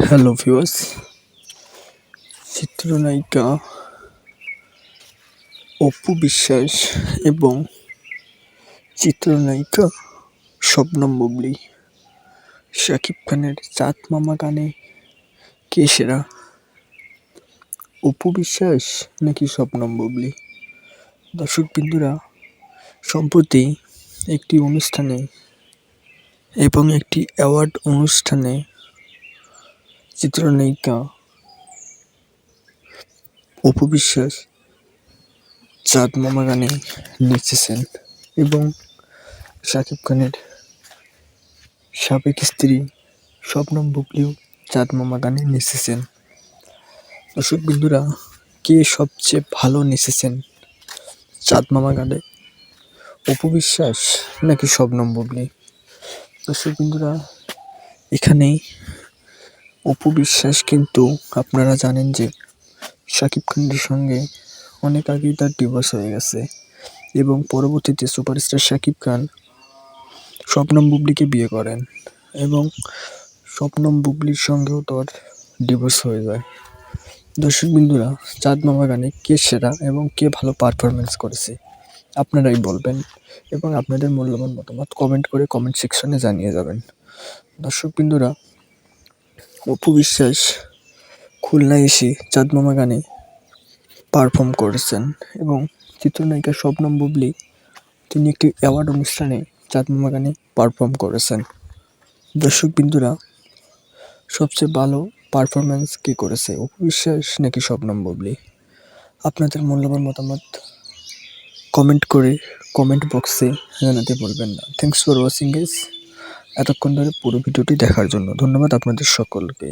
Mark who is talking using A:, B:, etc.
A: Hello viewers, চিত্রনায়িকা অপু বিশ্বাস এবং চিত্রনায়িকা শবনম বুবলী শাকিব খানের চাঁদ মামা গানে কে সেরা? অপু বিশ্বাস নাকি শবনম বুবলী? দর্শক বিন্দুরা, সম্প্রতি একটি অনুষ্ঠানে এবং একটি অ্যাওয়ার্ড অনুষ্ঠানে চিত্রনায়িকা অপু বিশ্বাস চাঁদ মামা গানে নেচেছেন এবং শাকিব খানের সাবেক স্ত্রী শবনম বুবলীও চাঁদ মামা গানে নেচেছেন। দর্শক বিন্দুরা, কে সবচেয়ে ভালো নেচেছেন চাঁদ মামা গানে, অপু বিশ্বাস নাকি শবনম বুবলী? দর্শক বিন্দুরা, এখানেই অপু বিশ্বাস কিন্তু আপনারা জানেন যে শাকিব খানের সঙ্গে অনেক আগেই তার ডিভোর্স হয়ে গেছে এবং পরবর্তীতে সুপারস্টার শাকিব খান শবনম বুবলীকে বিয়ে করেন এবং শবনম বুবলীর সঙ্গেও তার ডিভোর্স হয়ে যায়। দর্শক বিন্দুরা, চাঁদ মামা গানে কে সেরা এবং কে ভালো পারফরমেন্স করেছে আপনারাই বলবেন এবং আপনাদের মূল্যবান মতামত কমেন্ট করে কমেন্ট সেকশনে জানিয়ে যাবেন। দর্শক বিন্দুরা, অপু বিশ্বাস খুলনায় এসে চাঁদ মামা গানে পারফর্ম করেছেন এবং চিত্রনায়িকা শবনম বুবলী তিনি একটি অ্যাওয়ার্ড অনুষ্ঠানে চাঁদ মামা গানে পারফর্ম করেছেন। দর্শক বিন্দুরা, সবচেয়ে ভালো পারফরমেন্স কে করেছে, অপু বিশ্বাস নাকি শবনম বুবলী? আপনাদের মূল্যবান মতামত কমেন্ট করে কমেন্ট বক্সে জানাতে বলবেন না। Thanks for watching guys. এতক্ষণ ধরে পুরো ভিডিওটি দেখার জন্য ধন্যবাদ আপনাদের সকলকে।